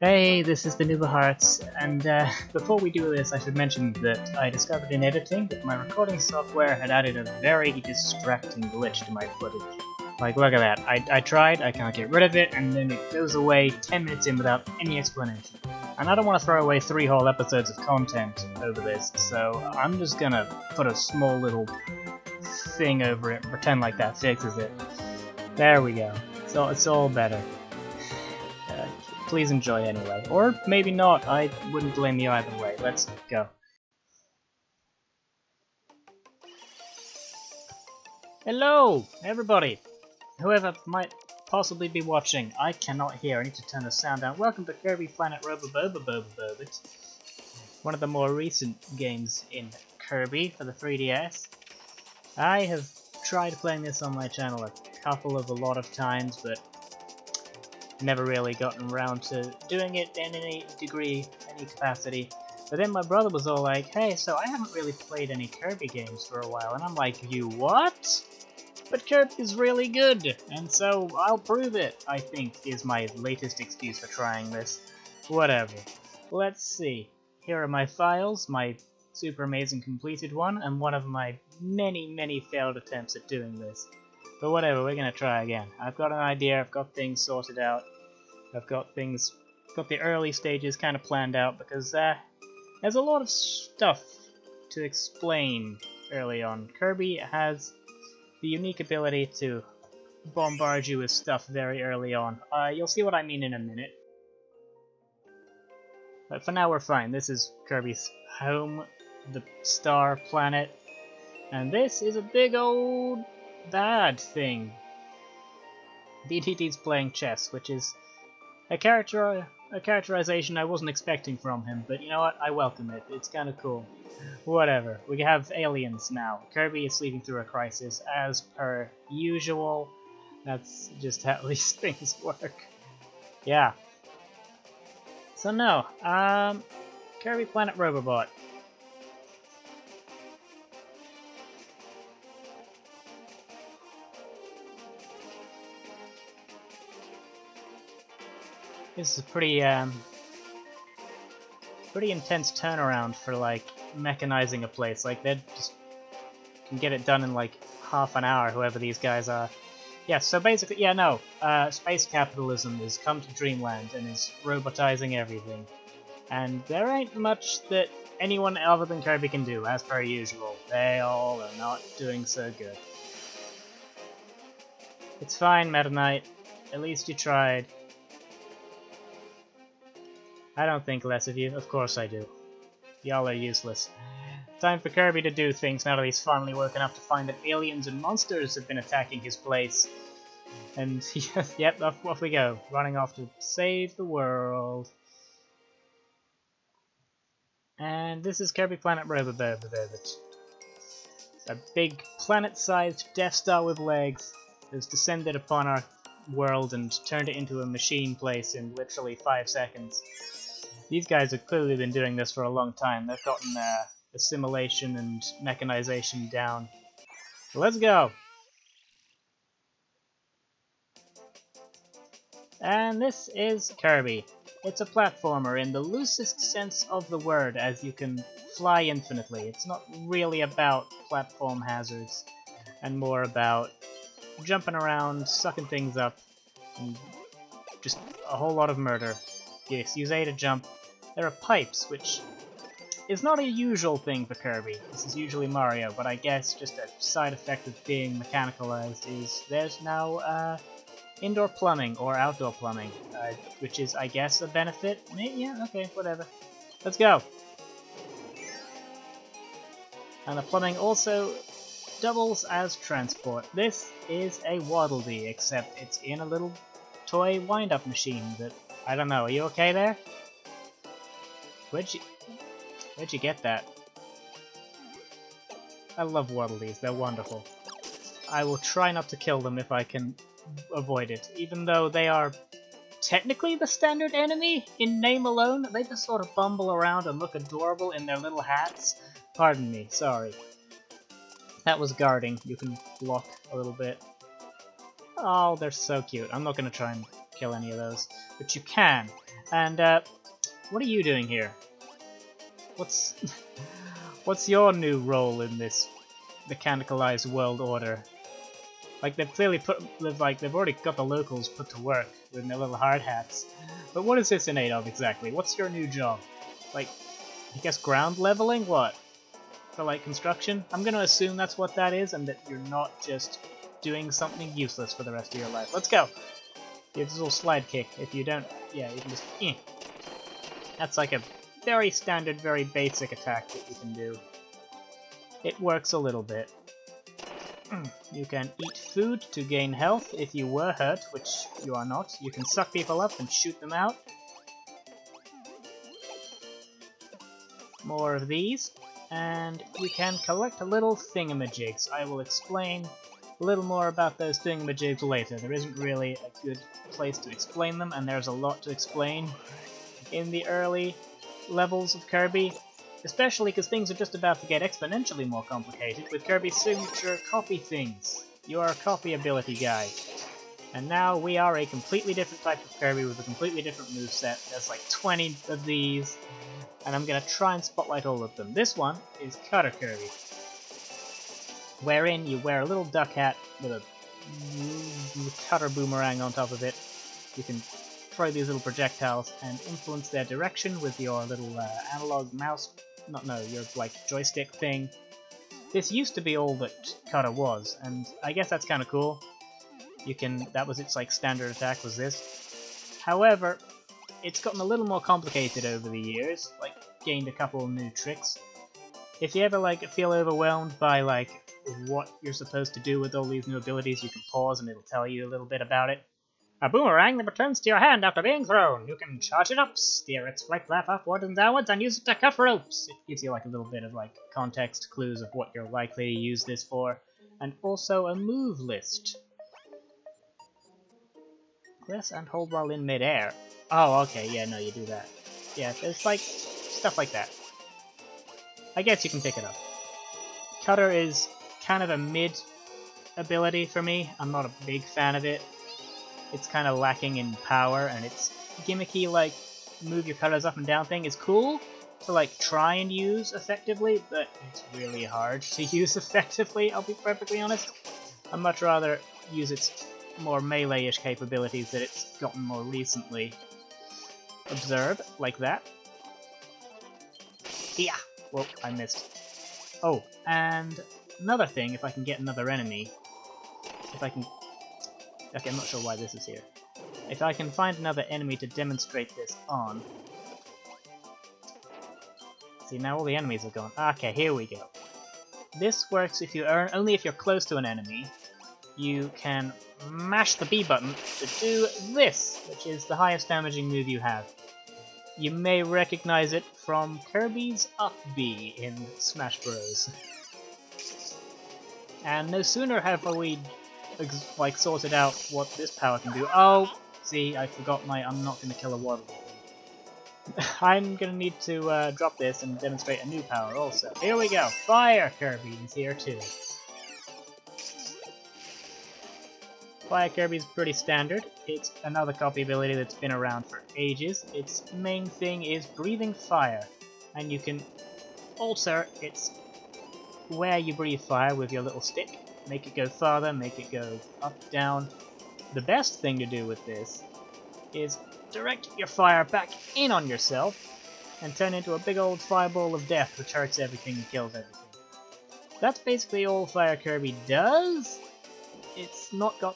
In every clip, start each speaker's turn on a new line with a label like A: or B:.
A: Hey, this is TheNoobofHearts, and before we do this, I should mention that I discovered in editing that my recording software had added a very distracting glitch to my footage. Like, look at that. I tried, I can't get rid of it, and then it goes away 10 minutes in without any explanation. And I don't want to throw away 3 whole episodes of content over this, so I'm just gonna put a small little thing over it and pretend like that fixes it. There we go. So it's all better. Please enjoy anyway. Or maybe not, I wouldn't blame you either way. Let's go. Hello, everybody! Whoever might possibly be watching, I cannot hear, I need to turn the sound down. Welcome to Kirby Planet Robobot, one of the more recent games in Kirby for the 3DS. I have tried playing this on my channel a lot of times, but never really gotten around to doing it in any degree, any capacity. But then my brother was all like, hey, so I haven't really played any Kirby games for a while, and I'm like, you what? But Kirby's really good, and so I'll prove it, I think, is my latest excuse for trying this. Whatever. Let's see. Here are my files, my super amazing completed one, and one of my many failed attempts at doing this. But whatever, we're gonna try again. I've got an idea, I've got things sorted out. I've got the early stages kind of planned out, because there's a lot of stuff to explain early on. Kirby has the unique ability to bombard you with stuff very early on. You'll see what I mean in a minute. But for now we're fine. This is Kirby's home, the star planet. And this is a big old bad thing. DDD's playing chess, which is a characterization I wasn't expecting from him, but you know what? I welcome it. It's kind of cool. Whatever. We have aliens now. Kirby is sleeping through a crisis, as per usual. That's just how these things work. Yeah. So no, Kirby Planet Robobot. This is a pretty intense turnaround for like mechanizing a place. Like they just can get it done in like half an hour, whoever these guys are. Yeah, so basically, yeah, no, space capitalism has come to Dreamland and is robotizing everything. And there ain't much that anyone other than Kirby can do, as per usual. They all are not doing so good. It's fine, Meta Knight. At least you tried. I don't think less of you. Of course I do. Y'all are useless. Time for Kirby to do things now that he's finally woken up to find that aliens and monsters have been attacking his place. And, yep, off we go. Running off to save the world. And this is Kirby Planet Robobot. A big planet-sized Death Star with legs has descended upon our world and turned it into a machine place in literally 5 seconds. These guys have clearly been doing this for a long time. They've gotten assimilation and mechanization down. Let's go! And this is Kirby. It's a platformer in the loosest sense of the word, as you can fly infinitely. It's not really about platform hazards, and more about jumping around, sucking things up, and just a whole lot of murder. Yes, use A to jump. There are pipes, which is not a usual thing for Kirby. This is usually Mario, but I guess just a side effect of being mechanicalized is there's now indoor plumbing or outdoor plumbing, which is, I guess, a benefit. Yeah, okay, whatever. Let's go! And the plumbing also doubles as transport. This is a Waddle Dee, except it's in a little toy wind-up machine that, I don't know, are you okay there? Where'd you get that? I love Waddle Dees, they're wonderful. I will try not to kill them if I can avoid it, even though they are technically the standard enemy in name alone. They just sort of bumble around and look adorable in their little hats. Pardon me, sorry. That was guarding. You can block a little bit. Oh, they're so cute. I'm not going to try and kill any of those, but you can. And what are you doing here? What's what's your new role in this mechanicalized world order? Like they've clearly they've already got the locals put to work with their little hard hats. But what is this in aid of exactly? What's your new job? Like, I guess ground leveling? What? For like construction? I'm gonna assume that's what that is, and that you're not just doing something useless for the rest of your life. Let's go! You have this little slide kick. If you don't, yeah, you can just. That's like a very standard, very basic attack that you can do. It works a little bit. You can eat food to gain health if you were hurt, which you are not. You can suck people up and shoot them out. More of these. And you can collect little thingamajigs. I will explain a little more about those thingamajigs later. There isn't really a good place to explain them, and there's a lot to explain in the early levels of Kirby. Especially because things are just about to get exponentially more complicated with Kirby's signature copy things. You are a copy ability guy. And now we are a completely different type of Kirby with a completely different moveset. There's like 20 of these, and I'm going to try and spotlight all of them. This one is Cutter Kirby, wherein you wear a little duck hat with a cutter boomerang on top of it. You can throw these little projectiles and influence their direction with your little analog mouse, your like joystick thing. This used to be all that Cutter was, and I guess that's kind of cool. That was its like standard attack was this. However, it's gotten a little more complicated over the years, like gained a couple of new tricks. If you ever like feel overwhelmed by like what you're supposed to do with all these new abilities, you can pause and it'll tell you a little bit about it. A boomerang that returns to your hand after being thrown. You can charge it up, steer its flight path upwards and downwards, and use it to cut ropes. It gives you like a little bit of like context clues of what you're likely to use this for, and also a move list. Press and hold while in midair. Oh, okay, yeah, no, you do that. Yeah, there's like stuff like that. I guess you can pick it up. Cutter is kind of a mid ability for me. I'm not a big fan of it. It's kind of lacking in power, and its gimmicky, like, move your cutters up and down thing is cool to, like, try and use effectively, but it's really hard to use effectively, I'll be perfectly honest. I'd much rather use its more melee-ish capabilities that it's gotten more recently. Observe, like that. Yeah! Whoa, I missed. Oh, and another thing, if I can get another enemy, if I can... Okay, I'm not sure why this is here. If I can find another enemy to demonstrate this on... See, now all the enemies are gone. Okay, here we go. This works if you only if you're close to an enemy. You can mash the B button to do this, which is the highest damaging move you have. You may recognize it from Kirby's Up B in Smash Bros. And no sooner have we like sorted out what this power can do. Oh, see, I forgot I'm not going to kill a waddle. I'm going to need to drop this and demonstrate a new power also. Here we go. Fire Kirby is here too. Fire Kirby is pretty standard. It's another copy ability that's been around for ages. Its main thing is breathing fire, and you can alter its where you breathe fire with your little stick. Make it go farther, make it go up, down. The best thing to do with this is direct your fire back in on yourself and turn into a big old fireball of death which hurts everything and kills everything. That's basically all Fire Kirby does. It's not got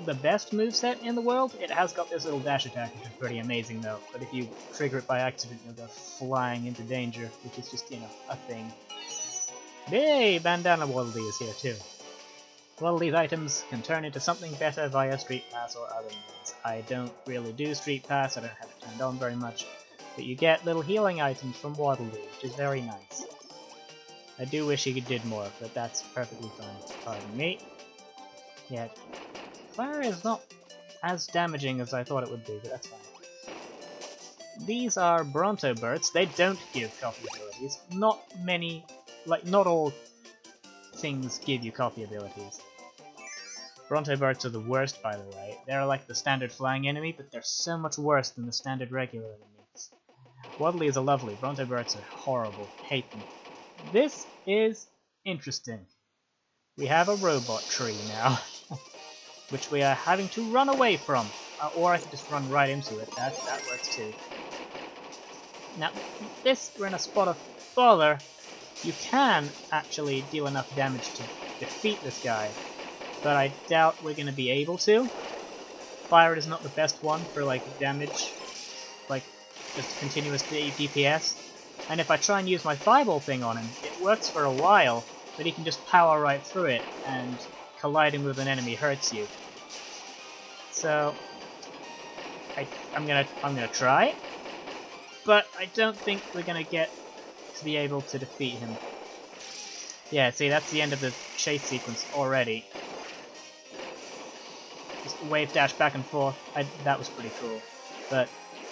A: the best moveset in the world. It has got this little dash attack, which is pretty amazing though, but if you trigger it by accident you'll go flying into danger, which is just, a thing. Yay! Bandana Waddle Dee is here too. Waddle Dee's items can turn into something better via Street Pass or other means. I don't really do Street Pass, I don't have it turned on very much, but you get little healing items from Waddle Dee, which is very nice. I do wish he did more, but that's perfectly fine. Pardon me. Yeah, fire is not as damaging as I thought it would be, but that's fine. These are Bronto Bursts. They don't give copy abilities. Not many, not all things give you copy abilities. Brontoberts are the worst, by the way. They're like the standard flying enemy, but they're so much worse than the standard regular enemies. Waddleys are lovely. Brontoberts are horrible. Hate them. This is interesting. We have a robot tree now, which we are having to run away from. Or I can just run right into it. That works too. Now, we're in a spot of bother. You can actually deal enough damage to defeat this guy, but I doubt we're going to be able to. Fire is not the best one for like damage, like just continuous DPS. And if I try and use my fireball thing on him, it works for a while, but he can just power right through it, and colliding with an enemy hurts you. So I'm gonna try, but I don't think we're gonna get to be able to defeat him. Yeah, see, that's the end of the chase sequence already. Just wave dash back and forth. That was pretty cool, but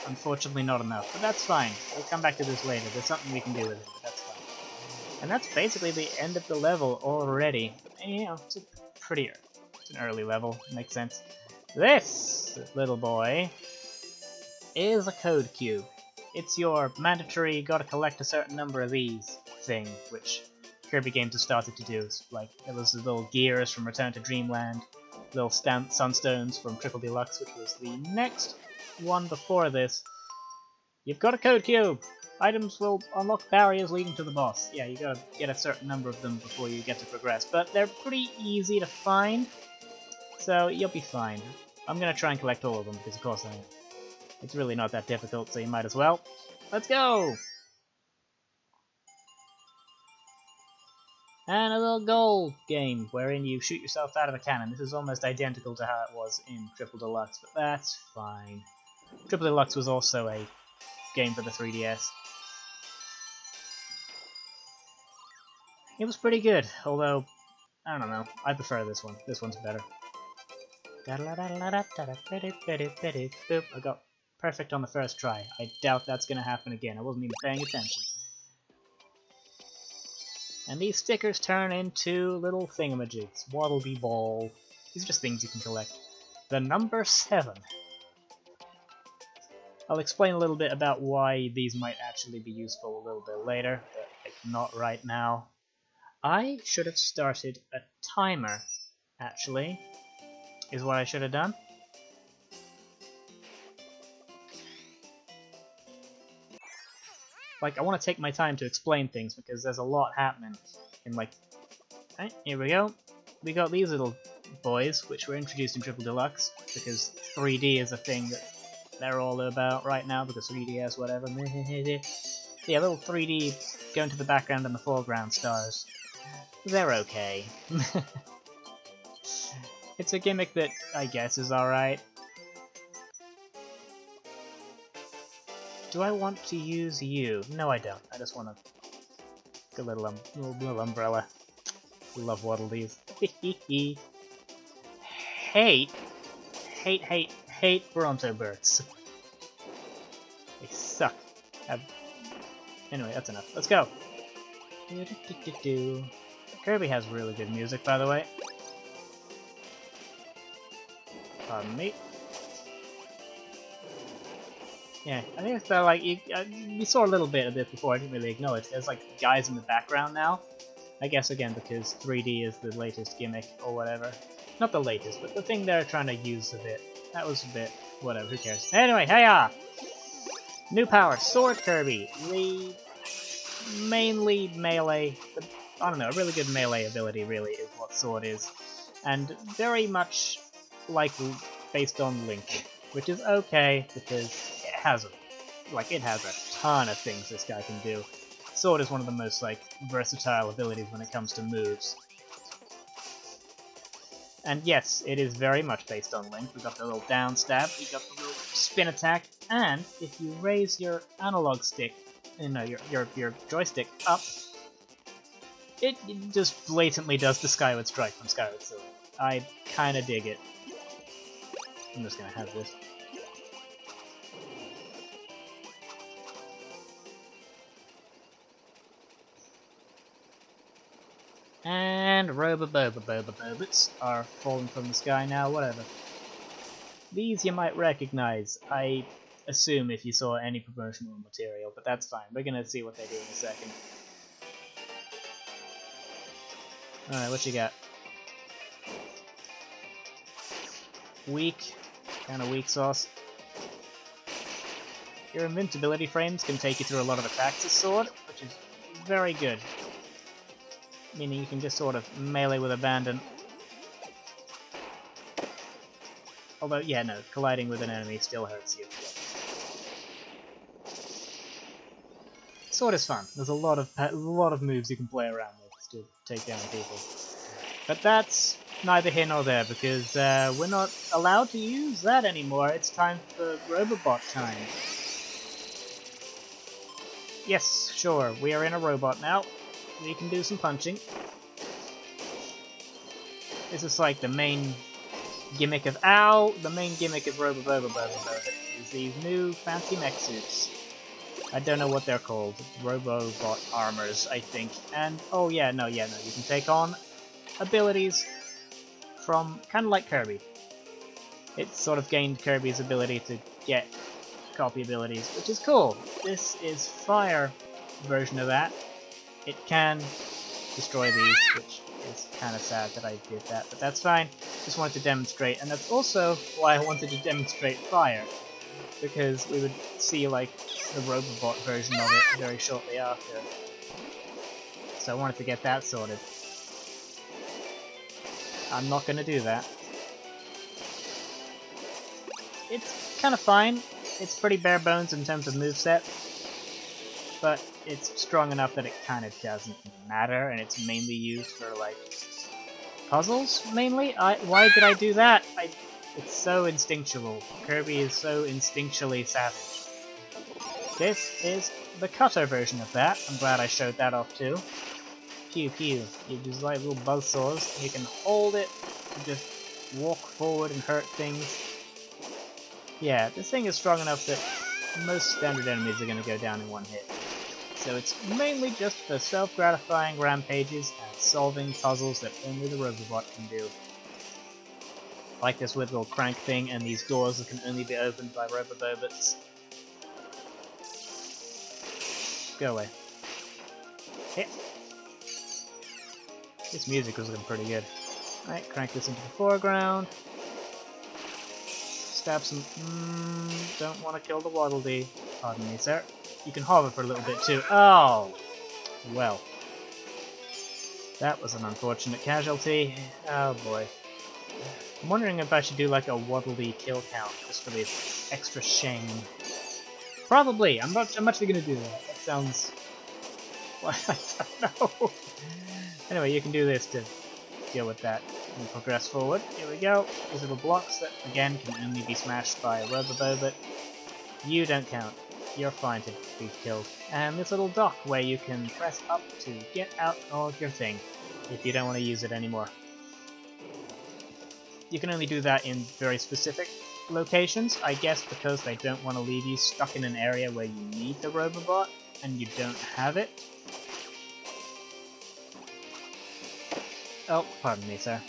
A: unfortunately not enough. But that's fine. We'll come back to this later. There's something we can do with it. That's fine. And that's basically the end of the level already. And, you know, it's an early level. Makes sense. This little boy is a code cube. It's your mandatory gotta collect a certain number of these thing, which Kirby games have started to do. Like, there was the little gears from Return to Dreamland, little sunstones from Triple Deluxe, which was the next one before this. You've got a code cube! Items will unlock barriers leading to the boss. Yeah, you gotta get a certain number of them before you get to progress, but they're pretty easy to find, so you'll be fine. I'm gonna try and collect all of them, because of course I am. It's really not that difficult, so you might as well. Let's go! And a little goal game, wherein you shoot yourself out of a cannon. This is almost identical to how it was in Triple Deluxe, but that's fine. Triple Deluxe was also a game for the 3DS. It was pretty good, although, I don't know, I prefer this one. This one's better. Boop, I got perfect on the first try. I doubt that's gonna happen again. I wasn't even paying attention. And these stickers turn into little thingamajigs. Waddleby Ball. These are just things you can collect. The number 7. I'll explain a little bit about why these might actually be useful a little bit later, but not right now. I should have started a timer, actually, is what I should have done. Like, I want to take my time to explain things, because there's a lot happening in, like... Right, here we go. We got these little boys, which were introduced in Triple Deluxe, because 3D is a thing that they're all about right now, because 3DS, whatever. Yeah, little 3D go into the background and the foreground stars. They're okay. It's a gimmick that, I guess, is alright. Do I want to use you? No, I don't. I just want a good little umbrella. Love Waddle these. Hate Brontoberts. They suck. Anyway, that's enough. Let's go. Kirby has really good music, by the way. Pardon me. Yeah, I think it's that, like, you saw a little bit of this before, I didn't really acknowledge. There's, like, guys in the background now. I guess, again, because 3D is the latest gimmick, or whatever. Not the latest, but the thing they're trying to use a bit. That was a bit... whatever, who cares. Anyway, hiya! New power, Sword Kirby. The mainly melee... I don't know, a really good melee ability, really, is what Sword is. And very much, like, based on Link. Which is okay, because it has a ton of things this guy can do. Sword is one of the most, like, versatile abilities when it comes to moves. And yes, it is very much based on Link. We got the little down stab, we got the little spin attack, and if you raise your analog stick, your joystick up, it just blatantly does the Skyward Strike from Skyward Sword. I kinda dig it. I'm just gonna have this. And And Robobobobobobobits are falling from the sky now, whatever. These you might recognize, I assume, if you saw any promotional material, but that's fine. We're gonna see what they do in a second. Alright, what you got? Weak. Kinda weak sauce. Your invincibility frames can take you through a lot of attacks as sword, which is very good. Meaning you can just sort of melee with abandon. Although, yeah, no, colliding with an enemy still hurts you. Sword is fun. There's a lot of moves you can play around with to take down people. But that's neither here nor there, because we're not allowed to use that anymore. It's time for Robobot time. Yes, sure, we are in a robot now. We can do some punching. This is like the main gimmick of the main gimmick of Robobot is these new fancy Mechsuits. I don't know what they're called. Robobot armors, I think. And oh yeah, no, you can take on abilities from kind of like Kirby. It sort of gained Kirby's ability to get copy abilities, which is cool. This is Fire version of that. It can destroy these, which is kind of sad that I did that, but that's fine. Just wanted to demonstrate, and that's also why I wanted to demonstrate Fire, because we would see like the Robobot version of it very shortly after. So I wanted to get that sorted. I'm not going to do that. It's kind of fine. It's pretty bare bones in terms of moveset, but it's strong enough that it kind of doesn't matter, and it's mainly used for, like, puzzles, mainly? Why did I do that? It's so instinctual. Kirby is so instinctually savage. This is the cutter version of that. I'm glad I showed that off too. Pew pew. You just like little buzzsaws. You can hold it to just walk forward and hurt things. Yeah, this thing is strong enough that most standard enemies are going to go down in one hit. So it's mainly just for self-gratifying rampages and solving puzzles that only the Robobot can do. Like this weird little crank thing and these doors that can only be opened by Robobobots. Go away. Hit. This music was looking pretty good. Alright, crank this into the foreground. Stab some... don't want to kill the Waddle Dee. Pardon me, sir. You can hover for a little bit too. Oh! Well. That was an unfortunate casualty. Oh boy. I'm wondering if I should do like a Waddle Dee kill count, just for the extra shame. Probably! I'm actually gonna do that. That sounds... Well, I don't know. Anyway, you can do this to deal with that and progress forward. Here we go. These little blocks that, again, can only be smashed by a Robobot. You don't count. You're fine to be killed. And this little dock where you can press up to get out of your thing if you don't want to use it anymore. You can only do that in very specific locations, I guess because they don't want to leave you stuck in an area where you need the Robobot and you don't have it. Oh, pardon me, sir.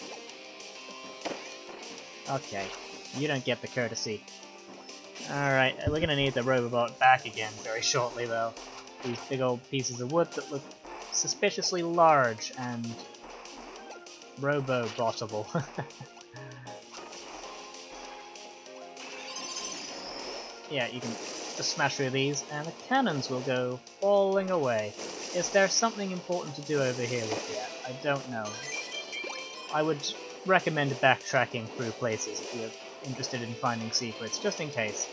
A: Okay, you don't get the courtesy. Alright, we're gonna need the Robobot back again very shortly, though. These big old pieces of wood that look suspiciously large and Robobotable. Yeah, you can just smash through these, and the cannons will go falling away. Is there something important to do over here with that? I don't know. I would recommend backtracking through places if you're interested in finding secrets, just in case.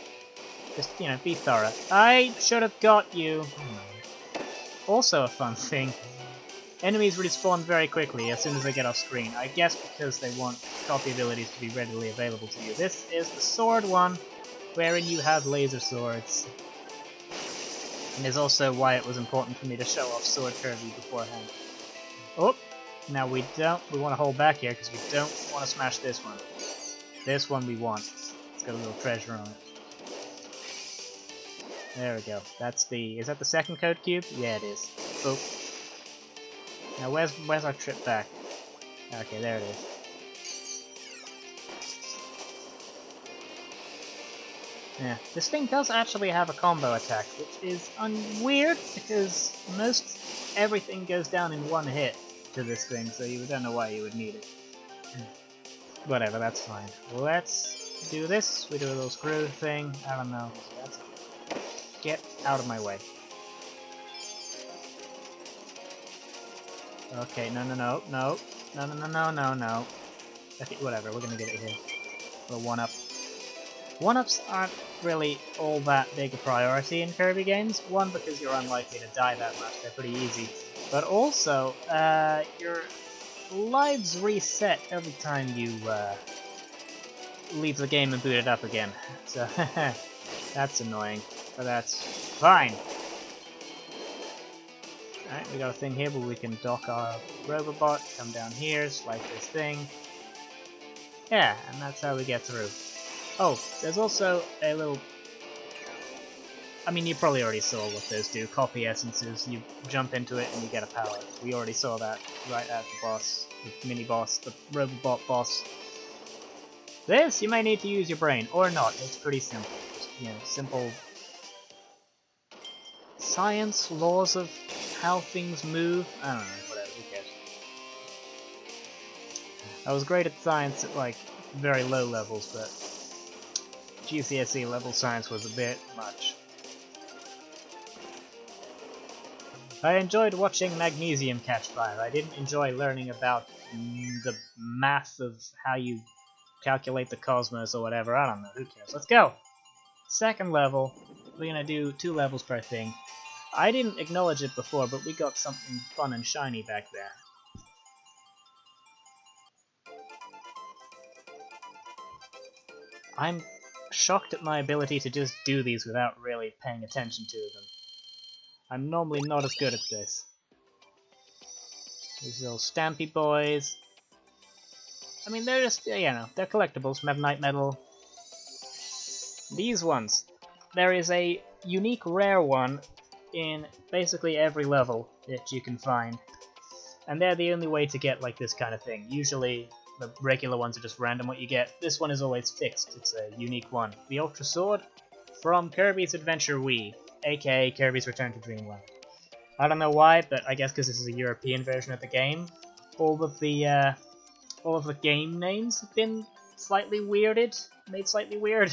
A: Just, you know, be thorough. I should have got you! Also a fun thing, enemies respawn very quickly as soon as they get off screen, I guess because they want copy abilities to be readily available to you. This is the sword one, wherein you have laser swords. And is also why it was important for me to show off Sword Kirby beforehand. Oh! Now we want to hold back here because we don't want to smash this one. This one we want. It's got a little treasure on it. There we go. That's the... is that the second code cube? Yeah, it is. Oh. Now where's our trip back? Okay, there it is. Yeah, this thing does actually have a combo attack, which is weird because most everything goes down in one hit to this thing, so you don't know why you would need it. Whatever, that's fine. Let's do this. We do a little screw thing. I don't know. That's... Get out of my way. Okay, no. Okay, whatever, we're gonna get it here. A 1-up. 1-ups aren't really all that big a priority in Kirby games. One, because you're unlikely to die that much, they're pretty easy. But also, your lives reset every time you leave the game and boot it up again. So, that's annoying, but that's fine. Alright, we got a thing here where we can dock our Robobot, come down here, swipe this thing. Yeah, and that's how we get through. Oh, there's also a little... I mean, you probably already saw what those do. Copy essences, you jump into it and you get a power. We already saw that right at the boss, the mini-boss, the Robobot boss. This, you may need to use your brain, or not. It's pretty simple. Just, you know, simple... science, laws of how things move. I don't know, whatever, who cares. I was great at science at, like, very low levels, but GCSE level science was a bit much. I enjoyed watching magnesium catch fire. I didn't enjoy learning about the math of how you calculate the cosmos or whatever. I don't know, who cares. Let's go! Second level. We're gonna do 2 levels per thing. I didn't acknowledge it before, but we got something fun and shiny back there. I'm shocked at my ability to just do these without really paying attention to them. I'm normally not as good at this. These little stampy boys. I mean, they're just, you know, they're collectibles. Mebnite Metal. These ones. There is a unique rare one in basically every level that you can find. And they're the only way to get, like, this kind of thing. Usually, the regular ones are just random what you get. This one is always fixed. It's a unique one. The Ultra Sword from Kirby's Adventure Wii, aka Kirby's Return to Dreamland. I don't know why, but I guess because this is a European version of the game, all of the game names have been slightly made slightly weird.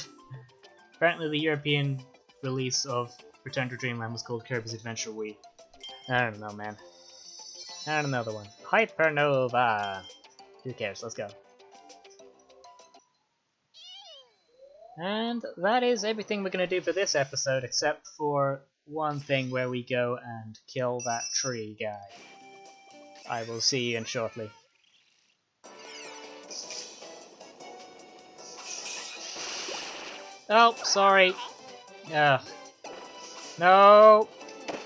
A: Apparently the European release of Return to Dreamland was called Kirby's Adventure Wii. I don't know, man. And another one. Hypernova! Who cares? Let's go. And that is everything we're going to do for this episode, except for one thing where we go and kill that tree guy. I will see you in shortly. Oh, sorry. Ugh. No!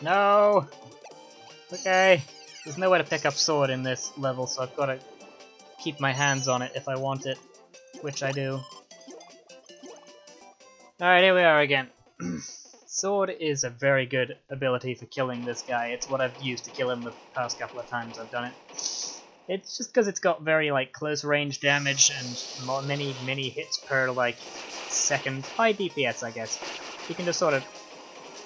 A: No! Okay. There's no way to pick up sword in this level, so I've got to keep my hands on it if I want it, which I do. Alright, here we are again. Sword is a very good ability for killing this guy. It's what I've used to kill him the past couple of times I've done it. It's just because it's got very, like, close range damage and many hits per, like, second. High DPS, I guess. You can just sort of,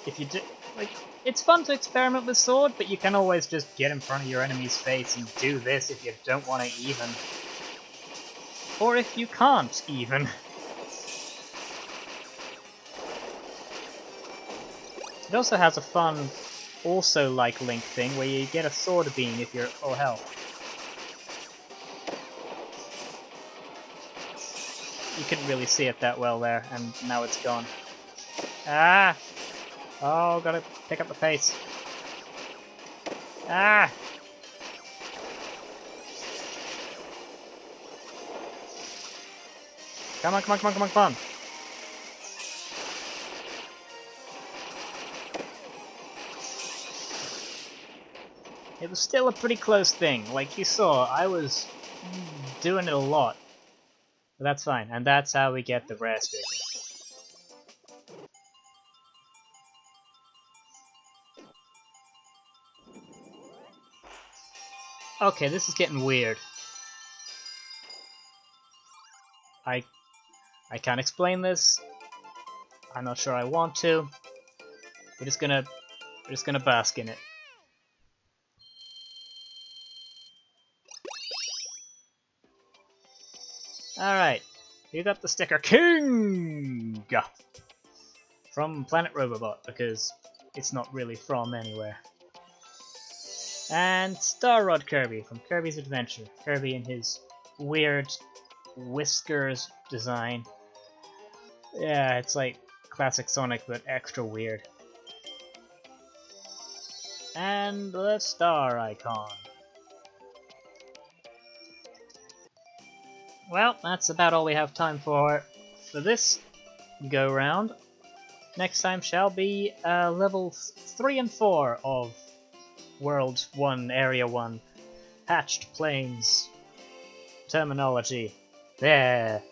A: if you do, like, it's fun to experiment with sword, but you can always just get in front of your enemy's face and do this if you don't want to even. Or if you can't even. It also has a fun, also like Link thing, where you get a sword beam if you're at full health. You couldn't really see it that well there, and now it's gone. Ah! Oh, gotta pick up the pace. Ah! Come on, come on, come on, come on, come on! It was still a pretty close thing. Like you saw, I was doing it a lot. But that's fine, and that's how we get the rare sticker. Okay, this is getting weird. I can't explain this. I'm not sure I want to. We're just gonna bask in it. Alright, you got the sticker King from Planet Robobot, because it's not really from anywhere. And Star Rod Kirby from Kirby's Adventure. Kirby and his weird whiskers design. Yeah, it's like classic Sonic, but extra weird. And the star icon. Well, that's about all we have time for this go round. Next time shall be levels 3 and 4 of World 1, Area 1. Patched Plains terminology. There.